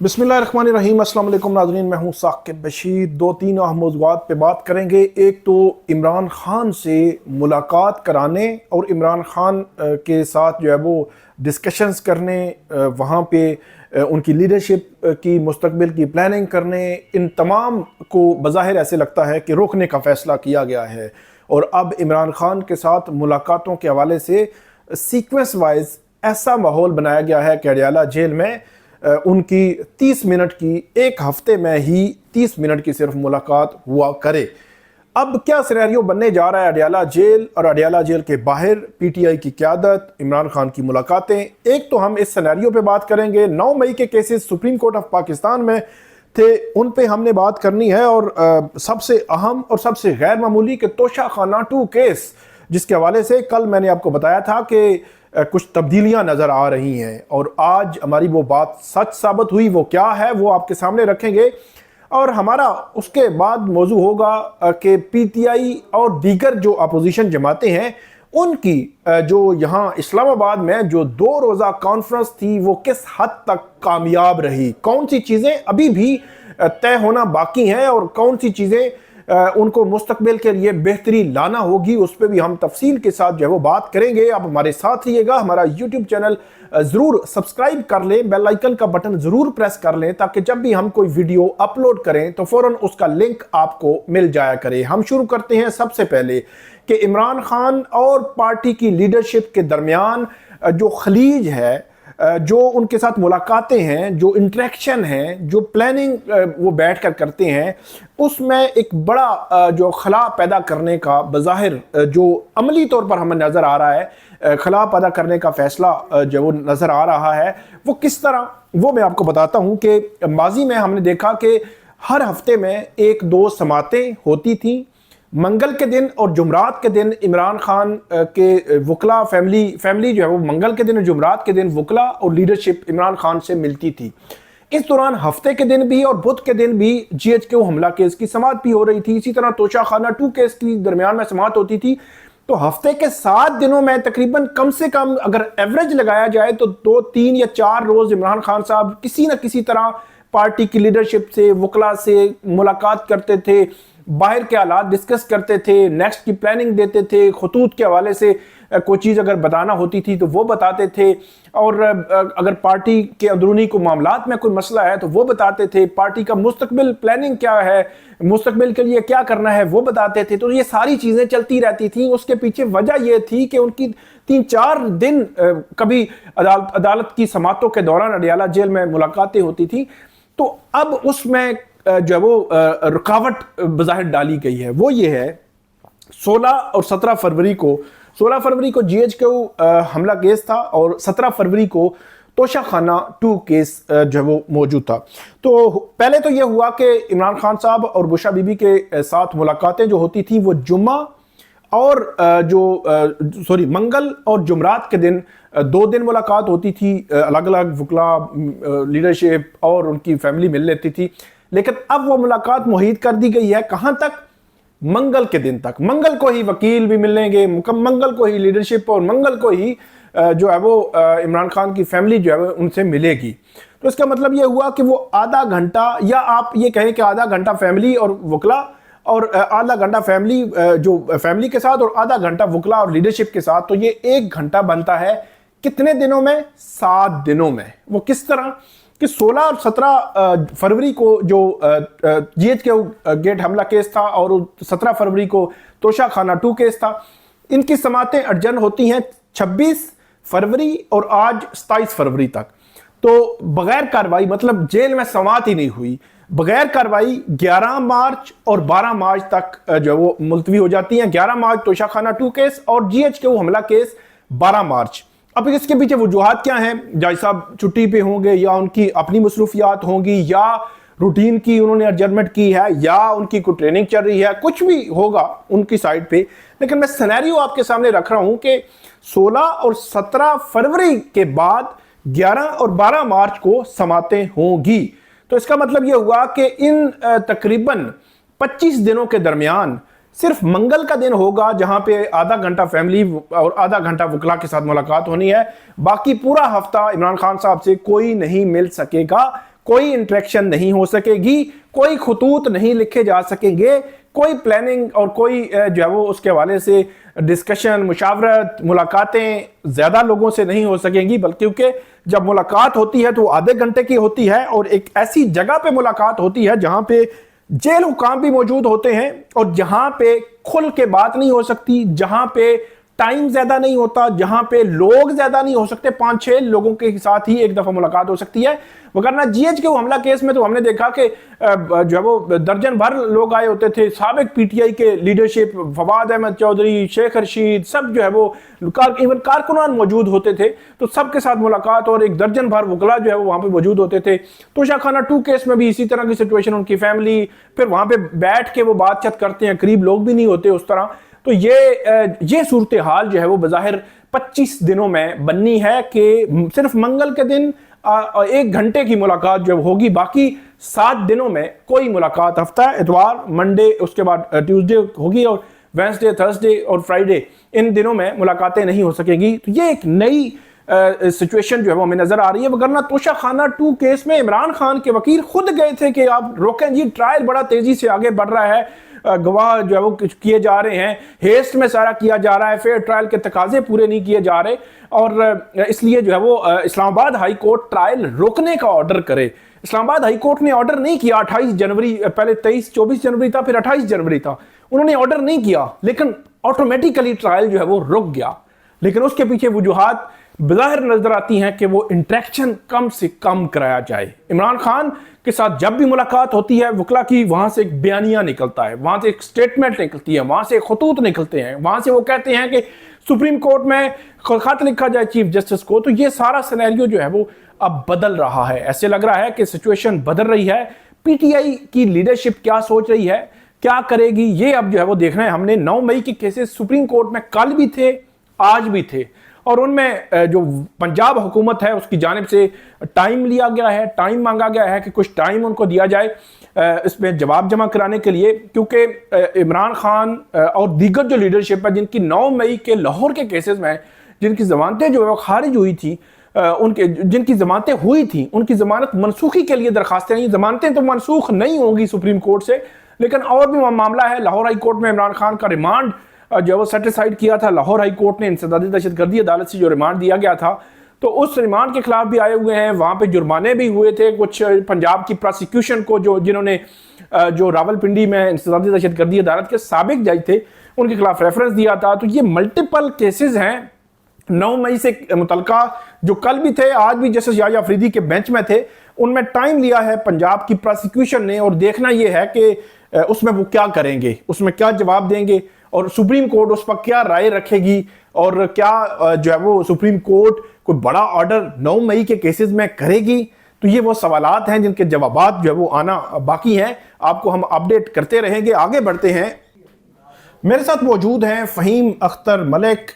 बिस्मिल्लाहिर्रहमानिर्रहीम। अस्सलाम वालेकुम नाज़रीन, मैं हूँ साकिब बशीर। दो तीन अहम मौज़ूआत पे बात करेंगे। एक तो इमरान ख़ान से मुलाकात कराने और इमरान ख़ान के साथ जो है वो डिस्कशंस करने, वहाँ पे उनकी लीडरशिप की मुस्तकबिल की प्लानिंग करने, इन तमाम को बज़ाहिर ऐसे लगता है कि रोकने का फ़ैसला किया गया है। और अब इमरान ख़ान के साथ मुलाकातों के हवाले से सीक्वेंस वाइज ऐसा माहौल बनाया गया है कि अडयाला जेल में उनकी 30 मिनट की, एक हफ्ते में ही 30 मिनट की सिर्फ मुलाकात हुआ करे। अब क्या सिनेरियो बनने जा रहा है अडयाला जेल और अडयाला जेल के बाहर पीटीआई की क़यादत, इमरान खान की मुलाकातें। एक तो हम इस सिनेरियो पे बात करेंगे। 9 मई के cases supreme court of Pakistan में थे, उन पे हमने बात करनी है। और सबसे अहम और सबसे गैर मामूली के तोशा खाना 2 केस, जिसके हवाले से कल मैंने आपको बताया था कि कुछ तब्दीलियां नज़र आ रही हैं और आज हमारी वो बात सच साबित हुई। वो क्या है वो आपके सामने रखेंगे। और हमारा उसके बाद मौजू होगा कि पीटीआई और दीगर जो अपोजिशन जमातें हैं उनकी जो यहाँ इस्लामाबाद में जो 2 रोज़ा कॉन्फ्रेंस थी वो किस हद तक कामयाब रही, कौन सी चीज़ें अभी भी तय होना बाकी हैं और कौन सी चीज़ें उनको मुस्तकबिल के लिए बेहतरी लाना होगी, उस पर भी हम तफसील के साथ जो है वो बात करेंगे। आप हमारे साथ रहिएगा। हमारा यूट्यूब चैनल ज़रूर सब्सक्राइब कर लें, बेल आइकन का बटन ज़रूर प्रेस कर लें ताकि जब भी हम कोई वीडियो अपलोड करें तो फ़ौरन उसका लिंक आपको मिल जाया करे। हम शुरू करते हैं सबसे पहले कि इमरान खान और पार्टी की लीडरशिप के दरमियान जो खलीज है, जो उनके साथ मुलाकातें हैं, जो इंटरेक्शन हैं, जो प्लानिंग वो बैठकर करते हैं, उसमें एक बड़ा जो खला पैदा करने का बज़ाहिर जो अमली तौर पर हमें नज़र आ रहा है, खला पैदा करने का फ़ैसला जो वो नज़र आ रहा है वो किस तरह, वो मैं आपको बताता हूँ कि माजी में हमने देखा कि हर हफ्ते में 1-2 समातें होती थी। मंगल के दिन और जुमरात के दिन इमरान खान के वकला फैमिली जो है वो मंगल के दिन और जुमरात के दिन वकला और लीडरशिप इमरान खान से मिलती थी। इस दौरान हफ्ते के दिन भी और बुध के दिन भी GHQ हमला केस की समाअत भी हो रही थी। इसी तरह तोशा खाना 2 केस की दरमियान में समाअत होती थी। तो हफ्ते के 7 दिनों में तकरीबन कम से कम अगर एवरेज लगाया जाए तो 2, 3 या 4 रोज इमरान खान साहब किसी न किसी तरह पार्टी की लीडरशिप से, वकला से मुलाकात करते थे, बाहर के हालात डिस्कस करते थे, नेक्स्ट की प्लानिंग देते थे, खतूत के हवाले से कोई चीज़ अगर बताना होती थी तो वो बताते थे। और अगर पार्टी के अंदरूनी को मामलात में कोई मसला है तो वो बताते थे। पार्टी का मुस्तकबिल प्लानिंग क्या है, मुस्तकबिल के लिए क्या करना है वो बताते थे। तो ये सारी चीज़ें चलती रहती थी। उसके पीछे वजह ये थी कि उनकी 3-4 दिन कभी अदालत की समातों के दौरान अडयाला जेल में मुलाकातें होती थी। तो अब उसमें जो है वो रुकावट बज़ाहिर डाली गई है। वो ये है 16 और 17 फरवरी को 16 फरवरी को GHQ हमला केस था और 17 फरवरी को तोशा खाना 2 केस जो है वो मौजूद था। तो पहले तो ये हुआ कि इमरान खान साहब और बुशा बीबी के साथ मुलाकातें जो होती थी वो जुम्मा और मंगल और जुमरात के दिन 2 दिन मुलाकात होती थी। अलग अलग वकला, लीडरशिप और उनकी फैमिली मिल लेती थी। लेकिन अब वो मुलाकात मुहीद कर दी गई है कहां तक? मंगल के दिन तक। मंगल को ही वकील भी मिलेंगे, मंगल को ही लीडरशिप और मंगल को ही जो है वो इमरान खान की फैमिली जो है उनसे मिलेगी। तो इसका मतलब ये हुआ कि वो आधा घंटा, या आप ये कहें कि आधा घंटा फैमिली और वकला और आधा घंटा फैमिली जो फैमिली के साथ और आधा घंटा वकला और लीडरशिप के साथ, तो ये 1 घंटा बनता है कितने दिनों में? 7 दिनों में। वो किस तरह कि 16 और 17 फरवरी को जो GHQ गेट हमला केस था और 17 फरवरी को तोशा खाना 2 केस था, इनकी समातें अर्जन होती हैं 26 फरवरी और आज 27 फरवरी तक। तो बगैर कार्रवाई, मतलब जेल में समात ही नहीं हुई, बगैर कार्रवाई 11 मार्च और 12 मार्च तक जो वो मुलतवी हो जाती हैं। 11 मार्च तोशा खाना 2 केस और GHQ हमला केस 12 मार्च। अब इसके पीछे वजूहात क्या हैं? जज साहब छुट्टी पे होंगे, या उनकी अपनी मसरूफियात होंगी, या रूटीन की उन्होंने एडजस्टमेंट की है, या उनकी कोई ट्रेनिंग चल रही है, कुछ भी होगा उनकी साइड पे। लेकिन मैं सिनेरियो आपके सामने रख रहा हूं कि 16 और 17 फरवरी के बाद 11 और 12 मार्च को समातें होंगी। तो इसका मतलब यह हुआ कि इन तकरीबन 25 दिनों के दरमियान सिर्फ मंगल का दिन होगा जहां पे आधा घंटा फैमिली और आधा घंटा वकला के साथ मुलाकात होनी है। बाकी पूरा हफ्ता इमरान खान साहब से कोई नहीं मिल सकेगा, कोई इंटरेक्शन नहीं हो सकेगी, कोई खतूत नहीं लिखे जा सकेंगे, कोई प्लानिंग और कोई जो है वो उसके हवाले से डिस्कशन, मुशावरत, मुलाकातें ज़्यादा लोगों से नहीं हो सकेंगी। बल्कि क्योंकि जब मुलाकात होती है तो आधे घंटे की होती है और एक ऐसी जगह पे मुलाकात होती है जहां पे जेल हुकाम भी मौजूद होते हैं और जहां पे खुल के बात नहीं हो सकती, जहां पे टाइम ज्यादा नहीं होता, जहां पे लोग ज्यादा नहीं हो सकते, 5-6 लोगों के साथ ही एक दफा मुलाकात हो सकती है। वरना GH के हमला केस में तो हमने देखा कि जो है वो दर्जन भर लोग आए होते थे, साबिक PTI के लीडरशिप, फवाद अहमद चौधरी, शेख रशीद, सब जो है वो इवन कारकुनान मौजूद होते थे, तो सबके साथ मुलाकात और एक दर्जन भर वकला जो है वो वहां पे मौजूद होते थे। तोशाखाना 2 केस में भी इसी तरह की सिचुएशन, उनकी फैमिली फिर वहां पे बैठ के वो बातचीत करते हैं, करीब लोग भी नहीं होते उस तरह। तो ये सूरत हाल जो है वो बज़ाहिर 25 दिनों में बननी है कि सिर्फ मंगल के दिन 1 घंटे की मुलाकात जो होगी, बाकी 7 दिनों में कोई मुलाकात, हफ्ता, इतवार, मंडे, उसके बाद ट्यूसडे होगी और वेंसडे, थर्सडे और फ्राइडे, इन दिनों में मुलाकातें नहीं हो सकेंगी। तो ये एक नई सिचुएशन जो है वो हमें नजर आ रही है। वरना तोशाखाना 2 केस में इमरान खान के वकील खुद गए थे कि आप रोकें जी, ट्रायल बड़ा तेजी से आगे बढ़ रहा है, गवाह जो है वो किए जा रहे हैं, हेस्ट में सारा किया जा रहा है, फेयर ट्रायल के तकाजे पूरे नहीं किए जा रहे और इसलिए जो है वो इस्लामाबाद हाई कोर्ट ट्रायल रोकने का ऑर्डर करे। इस्लामाबाद हाई कोर्ट ने ऑर्डर नहीं किया 28 जनवरी, पहले 23-24 जनवरी था, फिर 28 जनवरी था, उन्होंने ऑर्डर नहीं किया, लेकिन ऑटोमेटिकली ट्रायल जो है वो रुक गया। लेकिन उसके पीछे वजूहात बज़ाहिर नजर आती हैं कि वो इंटरेक्शन कम से कम कराया जाए। इमरान खान के साथ जब भी मुलाकात होती है वकला की, वहां से एक बयानिया निकलता है, वहां से एक स्टेटमेंट निकलती है, वहां से खतूत निकलते हैं, वहां से वो कहते हैं कि सुप्रीम कोर्ट में खत लिखा जाए चीफ जस्टिस को। तो ये सारा सिनेरियो जो है वो अब बदल रहा है, ऐसे लग रहा है कि सिचुएशन बदल रही है। PTI की लीडरशिप क्या सोच रही है, क्या करेगी, ये अब जो है वो देखना है हमने। 9 मई के केसेस सुप्रीम कोर्ट में कल भी थे, आज भी थे, और उनमें जो पंजाब हुकूमत है उसकी जानिब से टाइम लिया गया है, टाइम मांगा गया है कि कुछ टाइम उनको दिया जाए इसमें जवाब जमा कराने के लिए, क्योंकि इमरान खान और दीगर जो लीडरशिप है जिनकी 9 मई के लाहौर के केसेस में जिनकी जमानतें जो है खारिज हुई थी, उनके जिनकी जमानतें हुई थी उनकी जमानत मनसूखी के लिए दरखास्तें आई। जमानतें तो मनसूख नहीं होंगी सुप्रीम कोर्ट से, लेकिन और भी मामला है। लाहौर हाई कोर्ट में इमरान खान का रिमांड जो वो सेटिसाइड किया था लाहौर हाई कोर्ट ने, इंसदादी दहशतगर्दी अदालत से जो रिमांड दिया गया था, तो उस रिमांड के खिलाफ भी आए हुए हैं। वहां पे जुर्माने भी हुए थे कुछ पंजाब की प्रोसिक्यूशन को, जो जिन्होंने जो रावलपिंडी में इंसदादी दहशतगर्दी अदालत के साबिक जज थे उनके खिलाफ रेफरेंस दिया था। तो ये मल्टीपल केसेस हैं 9 मई से मुतलका, जो कल भी थे, आज भी जस्टिस याह्या अफरीदी के बेंच में थे, उनमें टाइम लिया है पंजाब की प्रोसिक्यूशन ने, और देखना यह है कि उसमें वो क्या करेंगे, उसमें क्या जवाब देंगे और सुप्रीम कोर्ट उस पर क्या राय रखेगी, और क्या जो है वो सुप्रीम कोर्ट कोई बड़ा ऑर्डर 9 मई के केसेस में करेगी। तो ये वो सवालात हैं जिनके जवाबात जो है वो आना बाकी हैं। आपको हम अपडेट करते रहेंगे। आगे बढ़ते हैं, मेरे साथ मौजूद हैं फ़हीम अख्तर मलिक।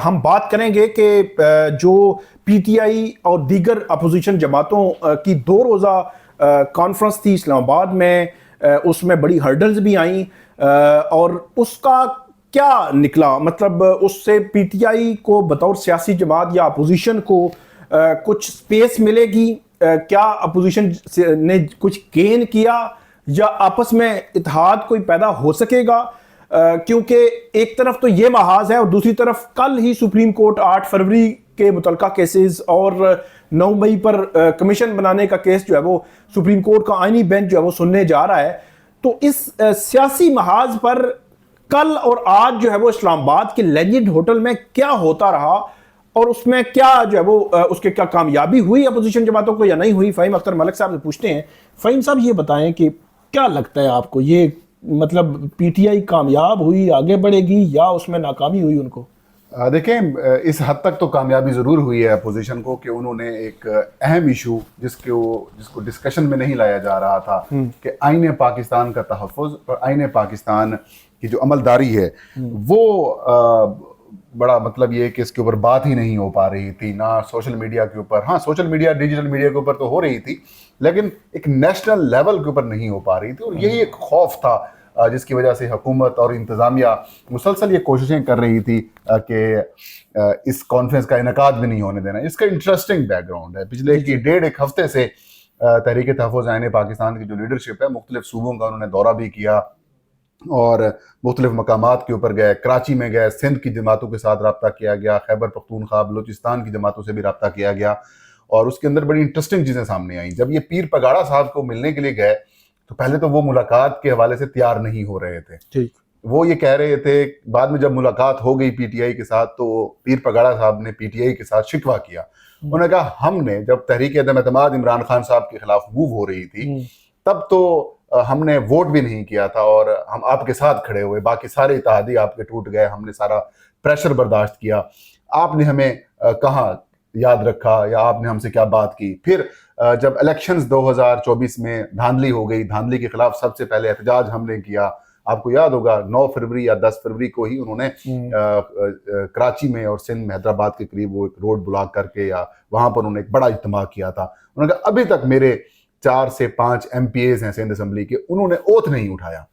हम बात करेंगे कि जो PTI और दीगर अपोजिशन जमातों की 2 रोज़ा कॉन्फ्रेंस थी इस्लामाबाद में, उसमें बड़ी हर्डल्स भी आई और उसका क्या निकला, मतलब उससे PTI को बतौर सियासी जमात या अपोजिशन को कुछ स्पेस मिलेगी, क्या अपोजिशन ने कुछ गेन किया या आपस में इत्तेहाद कोई पैदा हो सकेगा, क्योंकि एक तरफ तो ये महाज है और दूसरी तरफ कल ही सुप्रीम कोर्ट 8 फरवरी के मुतलका केसेस और 9 मई पर कमीशन बनाने का केस जो है वो सुप्रीम कोर्ट का आईनी बेंच जो है वो सुनने जा रहा है। तो इस सियासी महाज पर कल और आज जो है वो इस्लामाबाद के लेजेंड होटल में क्या होता रहा और उसमें क्या जो है वो उसके क्या कामयाबी हुई अपोजिशन जमातों को या नहीं हुई, फ़हीम अख्तर मलिक साहब से पूछते हैं। फ़हीम साहब ये बताएं कि क्या लगता है आपको, ये मतलब PTI कामयाब हुई, आगे बढ़ेगी, या उसमें नाकामी हुई उनको? देखें, इस हद तक तो कामयाबी ज़रूर हुई है अपोजिशन को कि उन्होंने एक अहम इशू जिसको डिस्कशन में नहीं लाया जा रहा था कि आईने पाकिस्तान का तहफ़्फ़ुज़ और आईने पाकिस्तान की जो अमलदारी है वो बड़ा मतलब ये कि इसके ऊपर बात ही नहीं हो पा रही थी, ना सोशल मीडिया के ऊपर, हाँ सोशल मीडिया डिजिटल मीडिया के ऊपर तो हो रही थी, लेकिन एक नेशनल लेवल के ऊपर नहीं हो पा रही थी। और यही एक खौफ था जिसकी वजह से हुकूमत और इंतज़ामिया मुसलसल ये कोशिशें कर रही थी कि इस कॉन्फ्रेंस का इनेकाद भी नहीं होने देना। इसका इंटरेस्टिंग बैकग्राउंड है। पिछले 1.5 हफ्ते से तहरीक तहफ़्फ़ुज़ आईन पाकिस्तान की जो लीडरशिप है, मुख्तलिफ सूबों का उन्होंने दौरा भी किया और मुख्तलिफ मकामात के ऊपर गए। कराची में गए, सिंध की जमातों के साथ रब्ता किया गया, खैबर पख्तूनख्वा बलूचिस्तान की जमातों से भी रब्ता किया गया और उसके अंदर बड़ी इंटरेस्टिंग चीज़ें सामने आई। जब ये पीर पगाड़ा साहब को मिलने के लिए गए तो पहले तो वो मुलाकात के हवाले से तैयार नहीं हो रहे थे। ठीक। वो ये कह रहे थे, बाद में जब मुलाकात हो गई पीटीआई के साथ तो पीर पगाड़ा साहब ने पीटीआई के साथ शिकवा किया। उन्होंने कहा हमने जब तहरीक अदम-ए-एतमाद इमरान खान साहब के खिलाफ मूव हो रही थी तब तो हमने वोट भी नहीं किया था और हम आपके साथ खड़े हुए, बाकी सारे इत्तेहादी आपके टूट गए, हमने सारा प्रेशर बर्दाश्त किया, आपने हमें कहाँ याद रखा या आपने हमसे क्या बात की। फिर जब इलेक्शंस 2024 में धांधली हो गई, धांधली के खिलाफ सबसे पहले एहतजाज हमने किया। आपको याद होगा 9 फरवरी या 10 फरवरी को ही उन्होंने कराची में और सिंध में हैदराबाद के करीब वो एक रोड ब्लॉक करके या वहां पर उन्होंने एक बड़ा इज्तिमा किया था। उन्होंने कहा अभी तक मेरे 4 से 5 MPAs हैं सिंध असेंबली के, उन्होंने ओथ नहीं उठाया।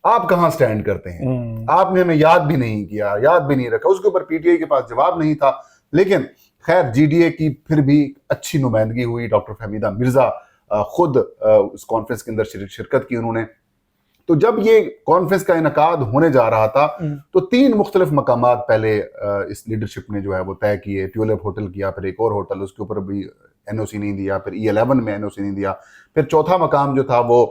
आप कहाँ स्टैंड करते हैं? आपने हमें याद भी नहीं किया, याद भी नहीं रखा। उसके ऊपर पीटीआई के पास जवाब नहीं था। लेकिन खैर जीडीए की फिर भी अच्छी नुमाइंदगी हुई। डॉक्टर फहमीदा मिर्जा खुद उस कॉन्फ्रेंस के अंदर शिरकत की उन्होंने। तो जब ये कॉन्फ्रेंस का इनकाद होने जा रहा था तो 3 मुख्तलिफ मकामात पहले इस लीडरशिप ने जो है वो तय किए। ट्यूलिप होटल किया, फिर एक और होटल, उसके ऊपर भी एनओसी नहीं दिया, फिर E11 में एनओसी नहीं दिया। फिर चौथा मकाम जो था वो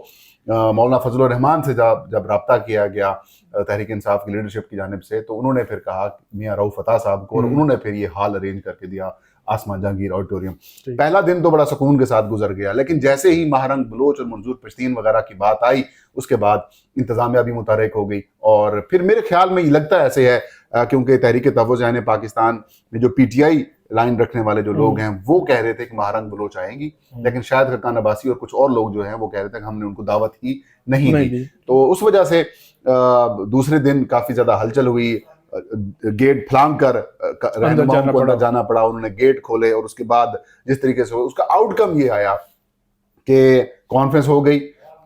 मौलाना फजलुर रहमान से जब रब्ता किया गया तहरीक इंसाफ की लीडरशिप की जानिब से, तो उन्होंने फिर कहा मियां रऊफ फताह साहब को और उन्होंने फिर ये हाल अरेंज करके दिया आसमान जहांगीर ऑडिटोरियम। पहला दिन तो बड़ा सुकून के साथ गुजर गया, लेकिन जैसे ही महारंग बलोच और मंजूर पश्तीन वगैरह की बात आई उसके बाद इंतजामिया भी मुतहर्रिक हो गई। और फिर मेरे ख्याल में ये लगता ऐसे है क्योंकि तहरीक तहफ़्फ़ुज़ आईन पाकिस्तान में जो पीटीआई लाइन रखने वाले जो लोग हैं वो कह रहे थे कि महारंग बलोच आएंगी, लेकिन शायद खकान अब्बासी और कुछ और लोग जो हैं वो कह रहे थे कि हमने उनको दावत ही नहीं दी। तो उस वजह से दूसरे दिन काफी ज्यादा हलचल हुई। गेट फलांग कर रहनुमाओं को अंदर जाना पड़ा, उन्होंने गेट खोले और उसके बाद जिस तरीके से उसका आउटकम ये आया कि कॉन्फ्रेंस हो गई।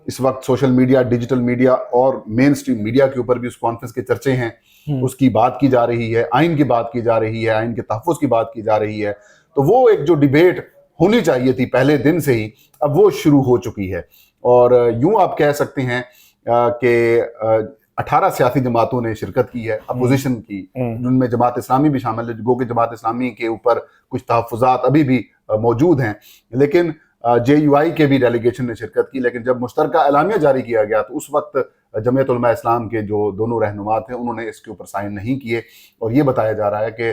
इस वक्त सोशल मीडिया, डिजिटल मीडिया और मेन स्ट्रीम मीडिया के ऊपर भी उस कॉन्फ्रेंस के चर्चे हैं, उसकी बात की जा रही है, आइन की बात की जा रही है, आइन के तहफ़्फ़ुज़ की बात की जा रही है। तो वो एक जो डिबेट होनी चाहिए थी पहले दिन से ही, अब वो शुरू हो चुकी है। और यूं आप कह सकते हैं कि 18 सियासी जमातों ने शिरकत की है अपोजिशन की, जिनमें जमात इस्लामी भी शामिल है। गो कि जमात इस्लामी के ऊपर कुछ तहफ़्फ़ुज़ात अभी भी मौजूद हैं, लेकिन JUI के भी डेलीगेशन ने शिरकत की। लेकिन जब मुश्तरका एलामिया जारी किया गया तो उस वक्त जमीयत उलमा इस्लाम के जो दोनों रहनुमा थे उन्होंने इसके ऊपर साइन नहीं किए। और ये बताया जा रहा है कि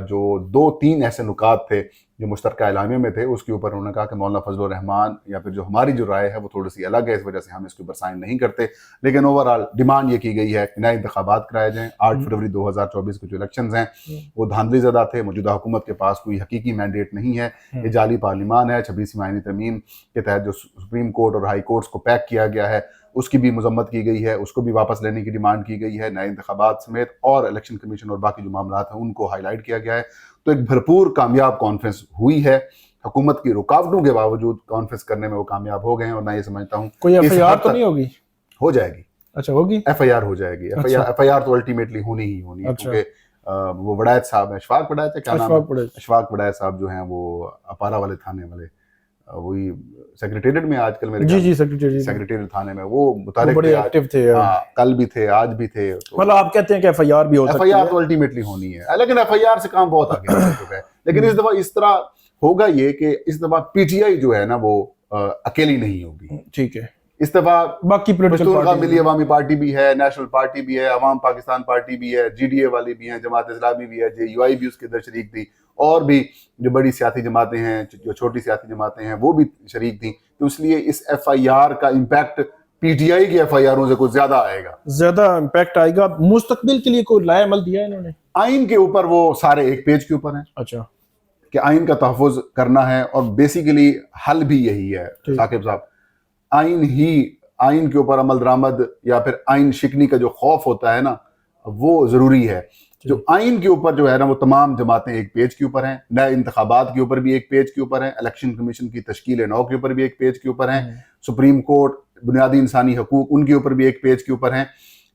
जो 2-3 ऐसे नुकात थे जो मुश्तरका एलामिया में थे उसके ऊपर उन्होंने कहा कि मौलाना फजलुर रहमान या फिर जो हमारी जो राय है वो थोड़ी सी अलग है, इस वजह से हम इसके ऊपर साइन नहीं करते। लेकिन ओवरऑल डिमांड ये की गई है कि नए इंतखाबात कराए जाएँ। 8 फरवरी 2024 के जो इलेक्शंस हैं वो धांधली ज़दा थे। मौजूदा हुकूमत के पास कोई हकीकी मैंडेट नहीं है, ये जाली पार्लिमान है। 26वीं आईनी तरमीम के तहत जो सुप्रीम कोर्ट और हाई कोर्ट्स को पैक किया गया है उसकी भी मजम्मत की गई है, उसको भी वापस लेने की डिमांड की गई है। नए इंतखाबात समेत और इलेक्शन कमीशन और बाकी जो मामला हैं उनको हाईलाइट किया गया है। तो एक भरपूर कामयाब कॉन्फ्रेंस हुई है। हुकूमत की रुकावटों के बावजूद कॉन्फ्रेंस करने में वो कामयाब हो गए हैं और मैं ये समझता हूँ कोई FIR तो नहीं होगी? हो जाएगी। अच्छा, होगी? FIR हो जाएगी। FIR तो अल्टीमेटली होनी ही होनी है, क्योंकि वो वड़ायत साहब है, अशफाक वड़ायत है, क्या नाम है, अशफाक वड़ायत साहब जो हैं वो अपारा वाले थाने वाले, वही सेक्रेटेरिएट में आजकल मेरे जी सेक्रेटेरिएट थाने में वो मुतारिक बड़े एक्टिव थे। कल भी थे, आज भी थे। मतलब आप कहते हैं कि FIR भी हो सकती है? FIR तो अल्टीमेटली होनी है, लेकिन FIR से काम बहुत आगे बढ़ चुका है। लेकिन इस दफा इस तरह होगा ये कि इस दफा PTI जो है ना वो अकेली नहीं होगी। ठीक है। इस दफा बाकी पश्तूनख्वा मिली अवामी पार्टी भी है, नेशनल पार्टी भी है, अवाम पाकिस्तान पार्टी भी है, GDA वाली भी है, जमात इस्लामी भी है, JUI भी उसके अंदर शरीक थी, और भी जो बड़ी सियासी जमातें हैं, जो छोटी सियासी जमातें हैं वो भी शरीक थी। तो इसलिए इस FIR का इम्पैक्ट PTI की FIRों से कुछ ज्यादा आएगा, ज्यादा इम्पैक्ट आएगा। मुस्तकबिल के लिए कोई लाए अमल दिया इन्होंने? आइन के ऊपर वो सारे एक पेज के ऊपर है। अच्छा, कि आइन का तहफ़्फ़ुज़ करना है और बेसिकली हल भी यही है साकिब साहब। आइन के ऊपर अमल दरामद या फिर आइन शिकनी का जो खौफ होता है ना वो जरूरी है। जो आइन के ऊपर जो है ना वो तमाम जमातें एक पेज के ऊपर हैं, नए इंतखाबात के ऊपर भी एक पेज के ऊपर हैं, इलेक्शन कमीशन की तश्कील नौ के ऊपर भी एक पेज के ऊपर हैं, सुप्रीम कोर्ट, बुनियादी इंसानी हकूक, उनके ऊपर भी एक पेज के ऊपर हैं।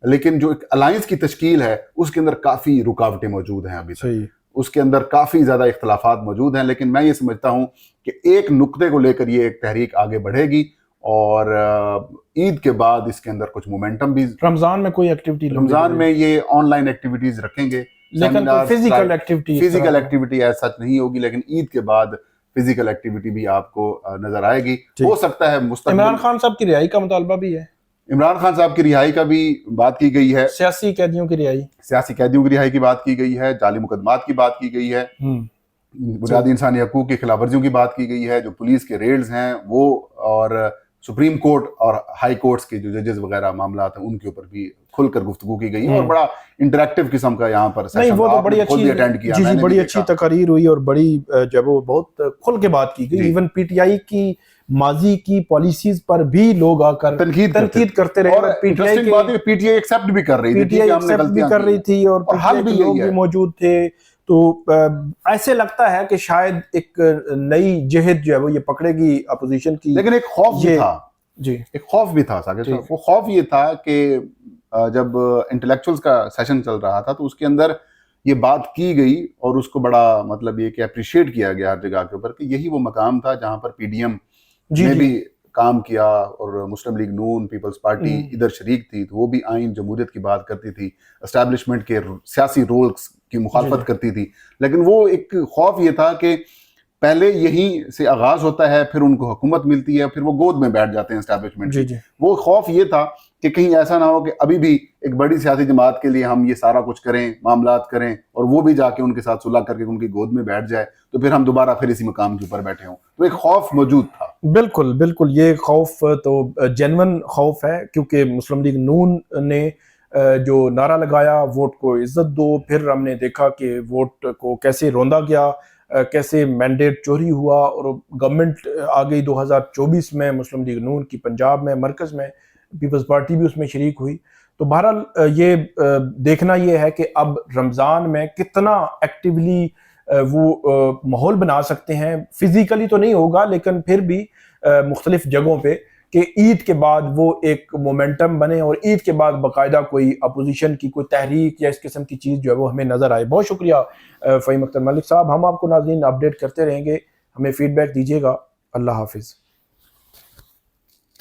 लेकिन जो एक अलायंस की तश्कील है उसके अंदर काफी रुकावटें मौजूद हैं अभी तक। उसके अंदर काफ़ी ज़्यादा इख्तलाफात मौजूद हैं, लेकिन मैं ये समझता हूँ कि एक नुक्ते को लेकर ये एक तहरीक आगे बढ़ेगी और ईद के बाद इसके अंदर कुछ मोमेंटम भी, रमज़ान में कोई एक्टिविटी, रमज़ान में ये ऑनलाइन एक्टिविटीज़ रखेंगे, लेकिन फिजिकल एक्टिविटी ऐसा सच नहीं होगी, लेकिन ईद के बाद फिजिकल एक्टिविटी भी आपको नजर आएगी। हो सकता है मुस्तकबिल। इमरान खान साहब की रिहाई का मुतालबा भी है, इमरान खान साहब की रिहाई का भी बात की गई है, सियासी कैदियों की रिहाई, सियासी कैदियों की रिहाई की बात की गई है, जाली मुकदमात की बात की गई है, बुनियादी इंसानी हकूक की खिलाफ वर्जियों की बात की गई है, जो पुलिस के रेड्स हैं वो, और सुप्रीम कोर्ट और हाई कोर्ट्स के जो जजेस वगैरह मामला हैं उनके ऊपर भी खुलकर गुफ्तगू की गई है और बड़ा इंटरेक्टिव किस्म का यहाँ पर नहीं, वो तो बड़ी अच्छी अटेंड किया, जी बड़ी अच्छी तकरीर हुई और बड़ी जब वो बहुत खुल के बात की गई। इवन पीटीआई की माजी की पॉलिसीज पर भी लोग आकर तनकीद करते रहे और पीटीआई एक्सेप्ट भी कर रही थी और हाल भी लोग भी मौजूद थे। तो ऐसे लगता है कि शायद एक नई जहद जो है वो ये पकड़ेगी अपोजिशन की, लेकिन एक खौफ भी था जी, एक खौफ भी था साकिब साहब। वो खौफ ये था कि जब इंटेलेक्चुअल्स का सेशन चल रहा था तो उसके अंदर ये बात की गई और उसको बड़ा मतलब ये कि अप्रिशिएट किया गया हर जगह के ऊपर कि यही वो मकाम था जहां पर पीडीएम ने भी काम किया और मुस्लिम लीग नून, पीपल्स पार्टी इधर शरीक थी, तो वो भी आइन जमहूरियत की बात करती थी, एस्टैब्लिशमेंट के सियासी रोल्स की मुखालफत करती थी। लेकिन वो एक खौफ ये था कि पहले यहीं से आगाज होता है, फिर उनको हुकूमत मिलती है, फिर वो गोद में बैठ जाते हैं एस्टैब्लिशमेंट की। वो खौफ ये था कि कहीं ऐसा ना हो कि अभी भी एक बड़ी सियासी जमात के लिए हम ये सारा कुछ करें, मामलात करें और वो भी जाके उनके साथ सुलह करके उनकी गोद में बैठ जाए, तो फिर हम दोबारा फिर इसी मकाम के ऊपर बैठे हों। तो एक खौफ मौजूद था। बिल्कुल बिल्कुल, ये खौफ तो जेन्युइन खौफ है, क्योंकि मुस्लिम लीग नून ने जो नारा लगाया वोट को इज्जत दो, फिर हमने देखा कि वोट को कैसे रौंदा गया, कैसे मैंडेट चोरी हुआ और गवर्नमेंट आ गई 2024 में मुस्लिम लीग नून की पंजाब में, मरकज़ में पीपल्स पार्टी भी उसमें शरीक हुई। तो बहरहाल ये देखना ये है कि अब रमज़ान में कितना एक्टिवली वो माहौल बना सकते हैं। फिजिकली तो नहीं होगा, लेकिन फिर भी मुख्तलिफ जगहों पे कि ईद के बाद वो एक मोमेंटम बने और ईद के बाद बाकायदा कोई अपोजिशन की कोई तहरीक या इस किस्म की चीज़ जो है वो हमें नज़र आए। बहुत शुक्रिया फ़हीम अख्तर मलिक साहब। हम आपको नाज़रीन अपडेट करते रहेंगे, हमें फ़ीडबैक दीजिएगा। अल्लाह हाफिज़।